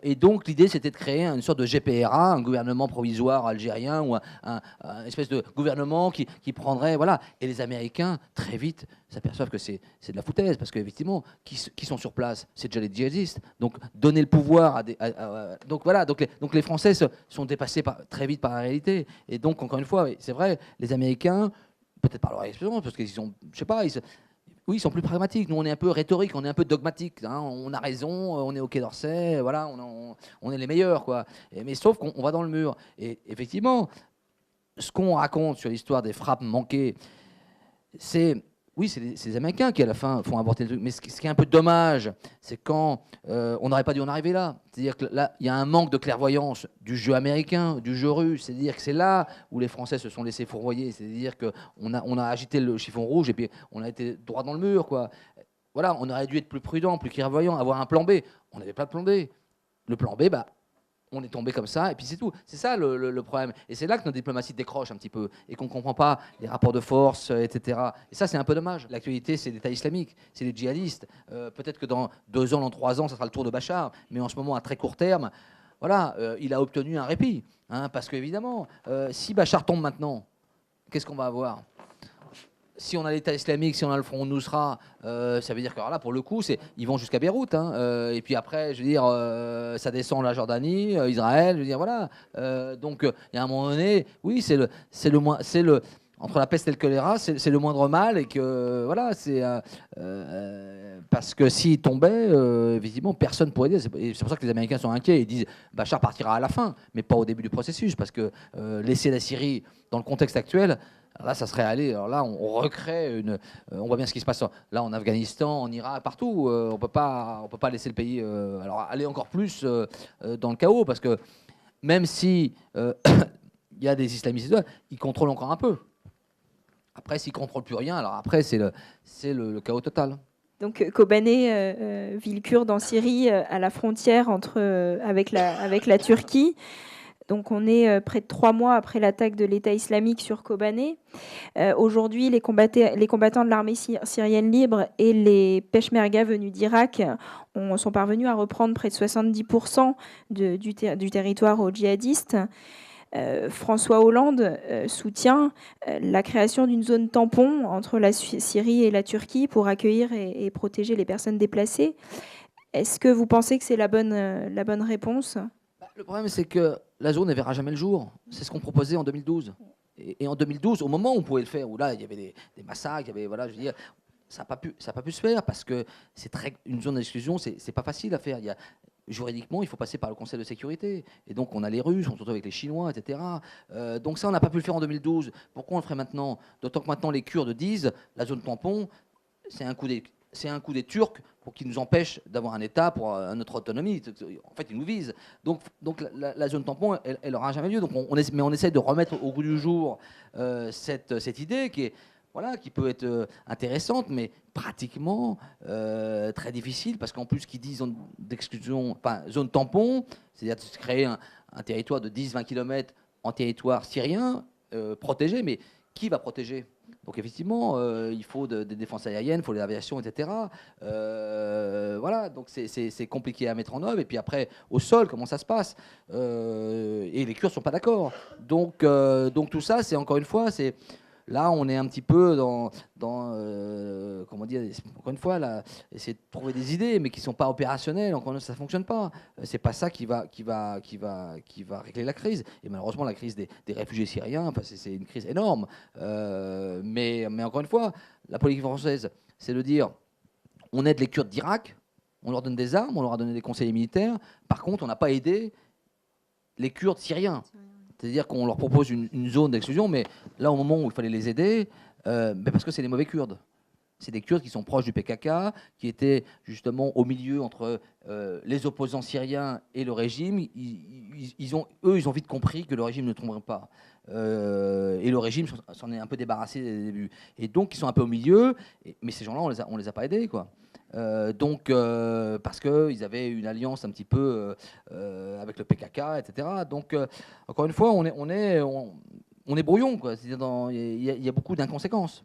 et donc l'idée, c'était de créer une sorte de GPRA, un gouvernement provisoire algérien, ou un espèce de gouvernement qui prendrait, voilà. Et les Américains, très vite, s'aperçoivent que c'est de la foutaise, parce qu'effectivement, qui sont sur place, c'est déjà les djihadistes. Donc donner le pouvoir donc voilà, donc les Français sont dépassés très vite par la réalité. Et donc encore une fois, c'est vrai, les Américains, peut-être par leur expérience, parce qu'ils sont, je sais pas, oui, ils sont plus pragmatiques. Nous, on est un peu rhétorique, on est un peu dogmatique. On a raison, on est au Quai d'Orsay, voilà, on est les meilleurs, quoi. Mais sauf qu'on va dans le mur. Et effectivement, ce qu'on raconte sur l'histoire des frappes manquées, c'est les Américains qui, à la fin, font avorter le truc. Mais ce qui est un peu dommage, c'est quand on n'aurait pas dû en arriver là. C'est-à-dire que là, il y a un manque de clairvoyance du jeu américain, du jeu russe. C'est-à-dire que c'est là où les Français se sont laissés fourvoyer. C'est-à-dire qu'on a agité le chiffon rouge et puis on a été droit dans le mur, quoi. Voilà, on aurait dû être plus prudent, plus clairvoyant, avoir un plan B. On n'avait pas de plan B. Le plan B, on est tombé comme ça, et puis c'est tout. C'est ça le problème. Et c'est là que notre diplomatie décroche un petit peu, et qu'on ne comprend pas les rapports de force, etc. Et ça, c'est un peu dommage. L'actualité, c'est l'État islamique, c'est les djihadistes. Peut-être que dans 2 ans, dans 3 ans, ça sera le tour de Bachar, mais en ce moment, à très court terme, voilà, il a obtenu un répit. Parce qu'évidemment, si Bachar tombe maintenant, qu'est-ce qu'on va avoir ? Si on a l'État islamique, si on a le front Nusra, ça veut dire que là, pour le coup, ils vont jusqu'à Beyrouth. Et puis après, je veux dire, ça descend la Jordanie, Israël, je veux dire, voilà. Donc, il y a un moment donné, oui, entre la peste et le choléra, c'est le moindre mal, et que voilà, parce que s'il tombait, évidemment, personne ne pourrait dire. C'est pour ça que les Américains sont inquiets. Ils disent Bachar partira à la fin, mais pas au début du processus, parce que laisser la Syrie dans le contexte actuel. Alors là, ça serait aller. Alors là, on recrée on voit bien ce qui se passe là en Afghanistan, en Irak, partout. On peut pas laisser le pays. Alors aller encore plus dans le chaos, parce que même si il y a des islamistes, ils contrôlent encore un peu. Après, s'ils contrôlent plus rien, alors après c'est le chaos total. Donc Kobané, ville kurde en Syrie, à la frontière avec la Turquie. Donc on est près de 3 mois après l'attaque de l'État islamique sur Kobané. Aujourd'hui, les combattants de l'armée syrienne libre et les Peshmerga venus d'Irak sont parvenus à reprendre près de 70% du territoire aux djihadistes. François Hollande soutient la création d'une zone tampon entre la Syrie et la Turquie pour accueillir et protéger les personnes déplacées. Est-ce que vous pensez que c'est la bonne réponse ? Le problème, c'est que la zone ne verra jamais le jour. C'est ce qu'on proposait en 2012. Et en 2012, au moment où on pouvait le faire, où là, il y avait des massacres, il y avait, voilà, je veux dire, ça n'a pas pu se faire, parce que une zone d'exclusion, c'est pas facile à faire. Juridiquement, il faut passer par le Conseil de sécurité. Et donc, on a les Russes, on se retrouve avec les Chinois, etc. Donc ça, on n'a pas pu le faire en 2012. Pourquoi on le ferait maintenant ? D'autant que maintenant, les Kurdes disent, la zone tampon, c'est un coup des Turcs pour qu'ils nous empêchent d'avoir un État pour notre autonomie. En fait, ils nous visent. Donc la zone tampon, elle n'aura jamais lieu. Donc mais on essaie de remettre au goût du jour cette idée qui est, voilà, qui peut être intéressante, mais pratiquement très difficile, parce qu'en plus, ce qui dit zone d'exclusion, enfin zone tampon, c'est-à-dire de créer un territoire de 10-20 km en territoire syrien protégé, mais qui va protéger? Donc effectivement, il faut des défenses aériennes, il faut de l'aviation, etc. Voilà, donc c'est compliqué à mettre en œuvre. Et puis après, au sol, comment ça se passe? Et les Kurdes ne sont pas d'accord. Donc tout ça, c'est encore une fois, c'est... Là, on est un petit peu dans comment dire, encore une fois, là, essayer de trouver des idées, mais qui ne sont pas opérationnelles. Encore une fois, ça ne fonctionne pas. C'est pas ça qui va régler la crise. Et malheureusement, la crise des réfugiés syriens, enfin, c'est une crise énorme. Mais encore une fois, la politique française, c'est de dire, on aide les Kurdes d'Irak, on leur donne des armes, on leur a donné des conseillers militaires. Par contre, on n'a pas aidé les Kurdes syriens. C'est-à-dire qu'on leur propose une zone d'exclusion, mais là, au moment où il fallait les aider, parce que c'est les mauvais Kurdes. C'est des Kurdes qui sont proches du PKK, qui étaient justement au milieu entre les opposants syriens et le régime. Ils ont vite compris que le régime ne tomberait pas. Et le régime s'en est un peu débarrassé dès le début. Et donc, ils sont un peu au milieu, mais ces gens-là, on les a pas aidés, quoi. Parce qu'ils avaient une alliance un petit peu avec le PKK, etc. Donc, encore une fois, on est brouillon, quoi. C'est-à-dire, il y a beaucoup d'inconséquences.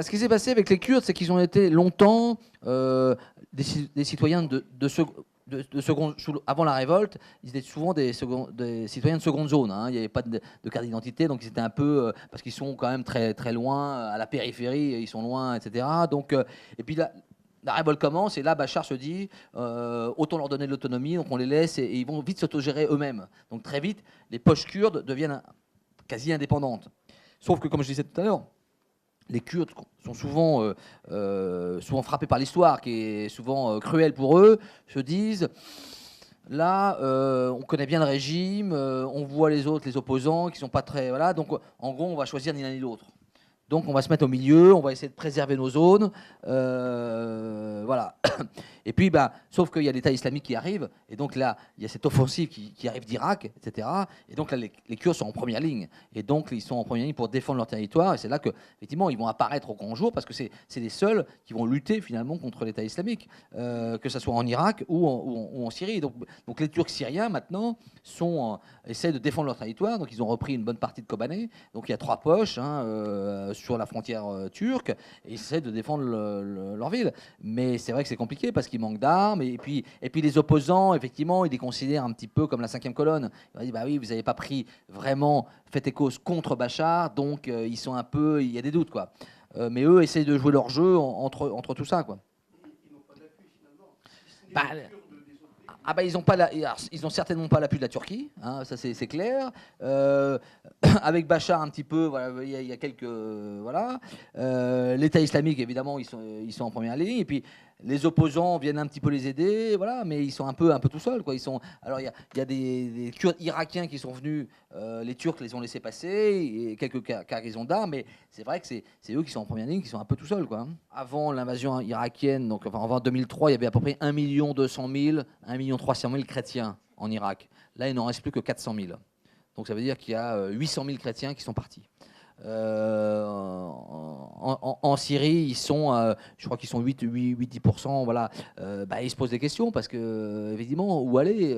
Ce qui s'est passé avec les Kurdes, c'est qu'ils ont été longtemps des citoyens de seconde, avant la révolte, ils étaient souvent des citoyens de seconde zone. Hein. Il n'y avait pas de carte d'identité, donc ils étaient un peu parce qu'ils sont quand même très très loin, à la périphérie, ils sont loin, etc. Donc et puis la révolte commence et là Bachar se dit autant leur donner de l'autonomie, donc on les laisse et ils vont vite s'autogérer eux-mêmes. Donc très vite, les poches kurdes deviennent quasi indépendantes. Sauf que comme je disais tout à l'heure, les Kurdes sont souvent frappés par l'histoire, qui est souvent cruelle pour eux, se disent, là, on connaît bien le régime, on voit les autres, les opposants, qui ne sont pas très... Voilà, donc en gros, on va choisir ni l'un ni l'autre. Donc on va se mettre au milieu, on va essayer de préserver nos zones. Voilà. Et puis, sauf qu'il y a l'État islamique qui arrive, et donc là, il y a cette offensive qui arrive d'Irak, etc. Et donc là, les Kurdes sont en première ligne. Et donc, ils sont en première ligne pour défendre leur territoire. Et c'est là qu'effectivement, ils vont apparaître au grand jour, parce que c'est les seuls qui vont lutter finalement contre l'État islamique, que ce soit en Irak ou en Syrie. Donc les Turcs syriens, maintenant, essaient de défendre leur territoire. Donc ils ont repris une bonne partie de Kobané. Donc il y a 3 poches sur la frontière turque, et ils essaient de défendre leur ville. Mais c'est vrai que c'est compliqué, parce qu'il manque d'armes, et puis les opposants, effectivement, ils les considèrent un petit peu comme la 5e colonne. Ils disent, oui, vous n'avez pas pris vraiment fait et cause contre Bachar, donc ils sont un peu, il y a des doutes, quoi. Mais eux essayent de jouer leur jeu entre tout ça, quoi. Ils n'ont pas d'appui, finalement. Ils n'ont certainement pas l'appui de la Turquie, hein, ça c'est clair. Avec Bachar un petit peu, voilà, il y a quelques voilà. L'État islamique, évidemment, ils sont en première ligne, et puis les opposants viennent un petit peu les aider, voilà, mais ils sont un peu tout seuls, quoi. Alors il y a des Kurdes irakiens qui sont venus, les Turcs les ont laissés passer, et quelques cargaisons d'armes, mais c'est vrai que c'est eux qui sont en première ligne, qui sont un peu tout seuls, quoi. Hein. Avant l'invasion irakienne, donc avant 2003, il y avait à peu près 1 200 000, 1 300 000 chrétiens en Irak. Là, il n'en reste plus que 400 000. Donc ça veut dire qu'il y a 800 000 chrétiens qui sont partis. En Syrie, ils sont, je crois qu'ils sont 8-10%. Voilà. Ils se posent des questions, parce que, évidemment, où aller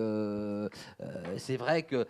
c'est vrai que,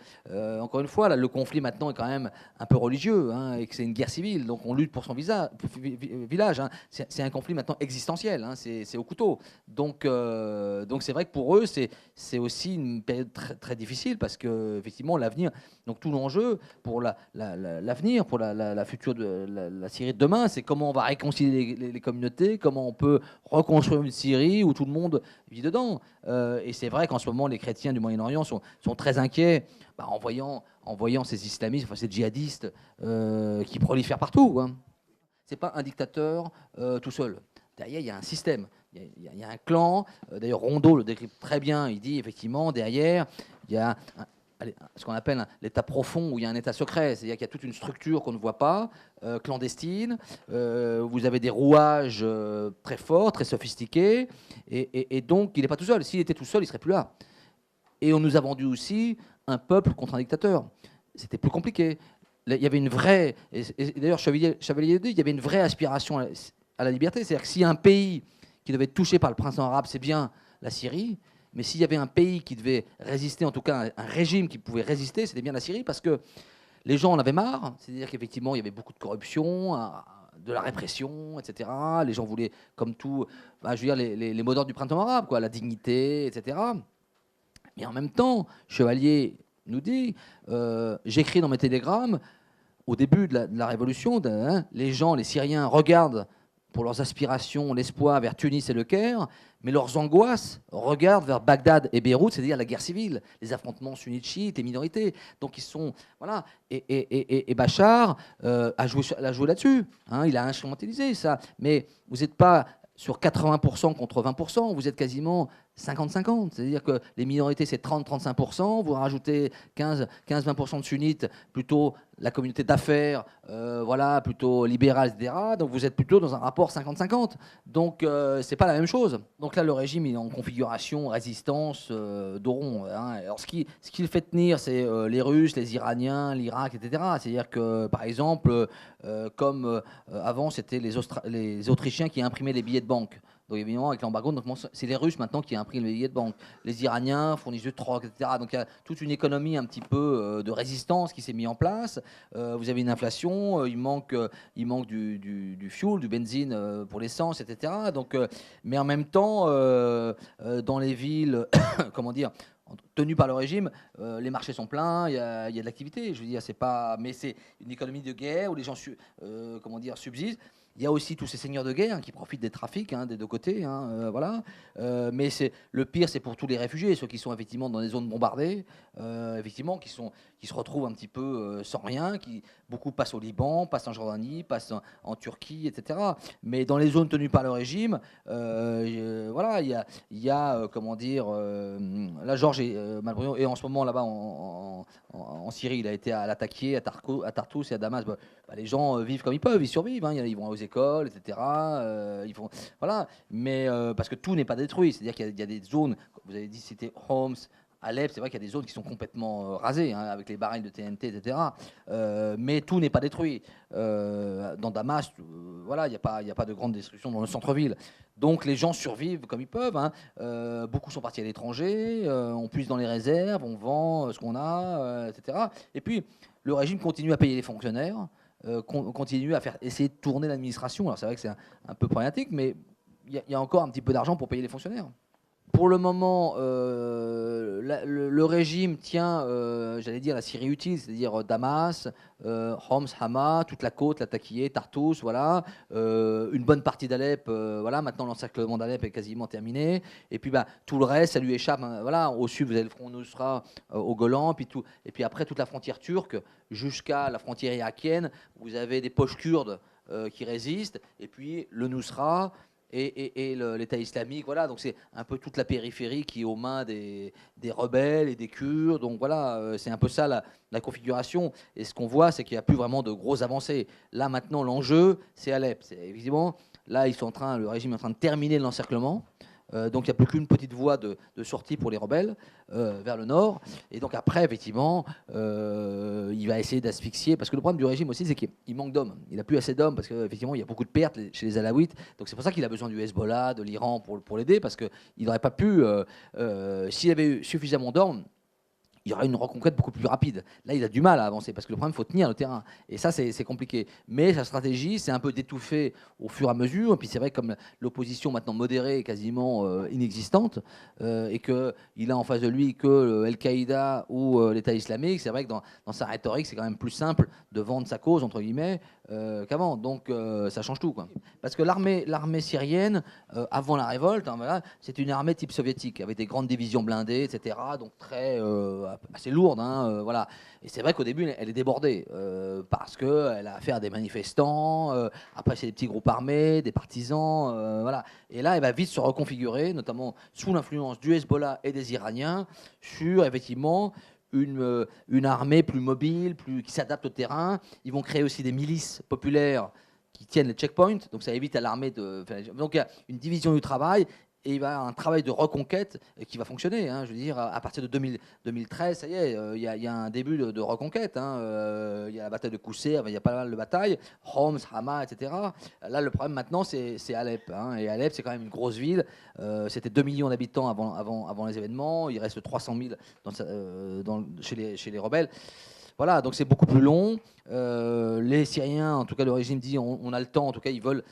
encore une fois, là, le conflit maintenant est quand même un peu religieux, hein, et que c'est une guerre civile. Donc on lutte pour son village. Hein. C'est un conflit maintenant existentiel. Hein, c'est au couteau. Donc c'est vrai que pour eux, c'est aussi une période très, très difficile, parce que, effectivement, l'avenir. Donc tout l'enjeu pour l'avenir, pour la future de la Syrie de demain, c'est comment on va réconcilier les communautés, comment on peut reconstruire une Syrie où tout le monde vit dedans. Et c'est vrai qu'en ce moment, les chrétiens du Moyen-Orient sont très inquiets en voyant ces islamistes, enfin ces djihadistes qui prolifèrent partout. Hein. C'est pas un dictateur tout seul. Derrière, il y a un système, il y a un clan. D'ailleurs, Rondeau le décrit très bien. Il dit effectivement, derrière, il y a ce qu'on appelle l'état profond, où il y a un état secret, c'est-à-dire qu'il y a toute une structure qu'on ne voit pas, clandestine, vous avez des rouages très forts, très sophistiqués, et donc il n'est pas tout seul. S'il était tout seul, il ne serait plus là. Et on nous a vendu aussi un peuple contre un dictateur. C'était plus compliqué. Il y avait une vraie, et d'ailleurs Chevalier dit, il y avait une vraie aspiration à la liberté. C'est-à-dire que s'il y a un pays qui devait être touché par le printemps arabe, c'est bien la Syrie. Mais s'il y avait un pays qui devait résister, en tout cas un régime qui pouvait résister, c'était bien la Syrie, parce que les gens en avaient marre. C'est-à-dire qu'effectivement, il y avait beaucoup de corruption, de la répression, etc. Les gens voulaient, comme tout, je veux dire, les mots d'ordre du printemps arabe, quoi, la dignité, etc. Mais en même temps, Chevalier nous dit, j'écris dans mes télégrammes, au début de la Révolution, les gens, les Syriens, regardent pour leurs aspirations, l'espoir vers Tunis et le Caire, mais leurs angoisses regardent vers Bagdad et Beyrouth, c'est-à-dire la guerre civile, les affrontements sunnites chiites, les minorités. Donc ils sont... Voilà. Et Bachar a joué là-dessus. Il a instrumentalisé ça. Mais vous n'êtes pas sur 80% contre 20%, vous êtes quasiment 50-50. C'est-à-dire que les minorités, c'est 30-35%. Vous rajoutez 15-20% de sunnites, plutôt la communauté d'affaires, voilà, plutôt libérale, etc. Donc vous êtes plutôt dans un rapport 50-50. Donc c'est pas la même chose. Donc là, le régime il est en configuration résistance d'Oron. Alors ce qui le fait tenir, c'est les Russes, les Iraniens, l'Irak, etc. C'est-à-dire que, par exemple, comme avant, c'était les Autrichiens qui imprimaient les billets de banque. Donc évidemment, avec l'embargo, c'est les Russes maintenant qui impriment les billets de banque. Les Iraniens fournissent du troc, etc. Donc il y a toute une économie un petit peu de résistance qui s'est mise en place. Vous avez une inflation, il manque du fuel, du benzine pour l'essence, etc. Donc, mais en même temps, dans les villes, comment dire, tenues par le régime, les marchés sont pleins, il y a de l'activité. Je veux dire, c'est pas, mais c'est une économie de guerre où les gens, comment dire, subsistent. Il y a aussi tous ces seigneurs de guerre qui profitent des trafics des deux côtés. Voilà. Mais le pire, c'est pour tous les réfugiés, ceux qui sont effectivement dans des zones bombardées, effectivement, qui se retrouvent un petit peu sans rien. Beaucoup passent au Liban, passent en Jordanie, passent en Turquie, etc. Mais dans les zones tenues par le régime, voilà, il y a comment dire, la Georges est en ce moment là-bas en Syrie. Il a été à l'attaquer à Tartous et à Damas. Les gens vivent comme ils peuvent, ils survivent, ils vont aux écoles, etc. Ils font, voilà, mais parce que tout n'est pas détruit, c'est-à-dire qu'il y a des zones, vous avez dit c'était Homs, Alep, c'est vrai qu'il y a des zones qui sont complètement rasées, avec les barils de TNT, etc. Mais tout n'est pas détruit. Dans Damas, voilà, il n'y a pas de grande destruction dans le centre-ville. Donc les gens survivent comme ils peuvent. Beaucoup sont partis à l'étranger, on puise dans les réserves, on vend ce qu'on a, etc. Et puis le régime continue à payer les fonctionnaires. Continue à essayer de tourner l'administration. Alors c'est vrai que c'est un peu problématique, mais il y a encore un petit peu d'argent pour payer les fonctionnaires. Pour le moment, le régime tient, j'allais dire, la Syrie utile, c'est-à-dire Damas, Homs, Hama, toute la côte, la Taquié, Tartous, voilà, une bonne partie d'Alep, voilà, maintenant l'encerclement d'Alep est quasiment terminé, et puis tout le reste, ça lui échappe, voilà, au sud vous avez le front Nusra au Golan, et puis après toute la frontière turque jusqu'à la frontière irakienne, vous avez des poches kurdes qui résistent, et puis le Nusra, et l'État islamique, voilà, donc c'est un peu toute la périphérie qui est aux mains des rebelles et des Kurdes, donc voilà, c'est un peu ça la configuration, et ce qu'on voit, c'est qu'il n'y a plus vraiment de grosses avancées. Là, maintenant, l'enjeu, c'est Alep, évidemment, là, le régime est en train de terminer l'encerclement, donc il n'y a plus qu'une petite voie de sortie pour les rebelles vers le nord. Et donc après, effectivement, il va essayer d'asphyxier. Parce que le problème du régime aussi, c'est qu'il manque d'hommes. Il n'a plus assez d'hommes parce qu'effectivement, il y a beaucoup de pertes chez les Alaouites. Donc c'est pour ça qu'il a besoin du Hezbollah, de l'Iran pour l'aider. Parce qu'il n'aurait pas pu, s'il avait eu suffisamment d'hommes, il y aura une reconquête beaucoup plus rapide. Là, il a du mal à avancer parce que le problème, il faut tenir le terrain. Et ça, c'est compliqué. Mais sa stratégie, c'est un peu d'étouffer au fur et à mesure. Et puis, c'est vrai, comme l'opposition maintenant modérée est quasiment inexistante, et qu'il a en face de lui que Al-Qaïda ou l'État islamique, c'est vrai que dans sa rhétorique, c'est quand même plus simple de vendre sa cause, entre guillemets, qu'avant. Donc, ça change tout, quoi. Parce que l'armée syrienne, avant la révolte, voilà, c'est une armée type soviétique, avec des grandes divisions blindées, etc. Donc, très assez lourde, voilà. Et c'est vrai qu'au début, elle est débordée parce qu'elle a affaire à des manifestants. Après, c'est des petits groupes armés, des partisans, voilà. Et là, elle va vite se reconfigurer, notamment sous l'influence du Hezbollah et des Iraniens, sur effectivement une armée plus mobile, qui s'adapte au terrain. Ils vont créer aussi des milices populaires qui tiennent les checkpoints, donc ça évite à l'armée de... Donc il y a une division du travail, et il va y avoir un travail de reconquête qui va fonctionner. Hein. Je veux dire, à partir de 2013, ça y est, il y a un début de reconquête. Hein. Il y a la bataille de Kousser, il y a pas mal de batailles, Homs, Hama, etc. Là, le problème maintenant, c'est Alep. Hein. Et Alep, c'est quand même une grosse ville. C'était 2 millions d'habitants avant les événements. Il reste 300 000 chez les rebelles. Voilà, donc c'est beaucoup plus long. Les Syriens, en tout cas le régime dit on a le temps, en tout cas ils veulent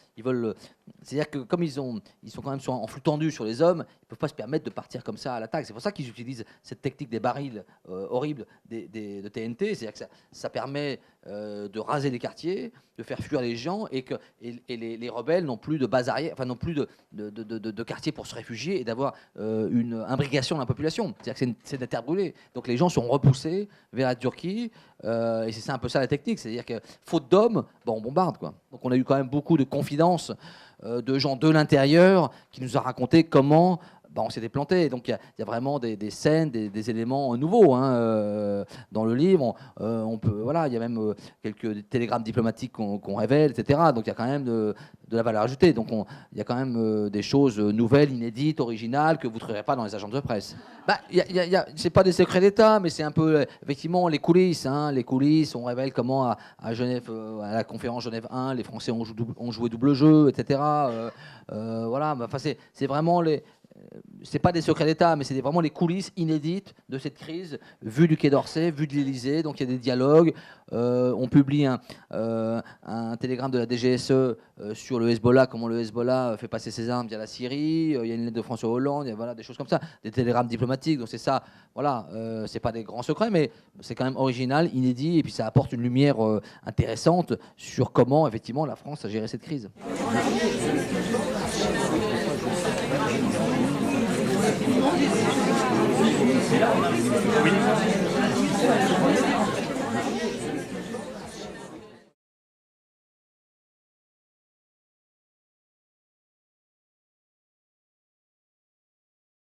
c'est-à-dire que comme ils sont quand même en flux tendu sur les hommes, ils ne peuvent pas se permettre de partir comme ça à l'attaque. C'est pour ça qu'ils utilisent cette technique des barils horribles de TNT, c'est-à-dire que ça permet de raser les quartiers, de faire fuir les gens, et les rebelles n'ont plus de base arrière, enfin n'ont plus de quartier pour se réfugier et d'avoir une imbrication de la population. C'est-à-dire que c'est des terres brûlées. Donc les gens sont repoussés vers la Turquie, et c'est un peu ça la technique, c'est-à-dire que faute d'hommes, on bombarde, quoi. Donc on a eu quand même beaucoup de confidences de gens de l'intérieur qui nous ont raconté comment on s'était planté. Donc il y a vraiment des scènes, des éléments nouveaux dans le livre. On peut, voilà, il y a même quelques télégrammes diplomatiques qu'on révèle, etc. Donc il y a quand même de la valeur ajoutée. Donc il y a quand même des choses nouvelles, inédites, originales que vous ne trouverez pas dans les agences de presse. C'est pas des secrets d'État, mais c'est un peu effectivement les coulisses. Hein. Les coulisses, on révèle comment à Genève, à la conférence Genève 1, les Français ont joué double jeu, etc. Voilà, enfin c'est vraiment c'est pas des secrets d'État, mais c'est vraiment les coulisses inédites de cette crise, vue du Quai d'Orsay, vue de l'Élysée. Donc il y a des dialogues. On publie un télégramme de la DGSE sur le Hezbollah, comment le Hezbollah fait passer ses armes via la Syrie. Il y a une lettre de François Hollande, il y a voilà, des choses comme ça, des télégrammes diplomatiques. Donc c'est ça, voilà, c'est pas des grands secrets, mais c'est quand même original, inédit, et puis ça apporte une lumière intéressante sur comment effectivement la France a géré cette crise. Oui.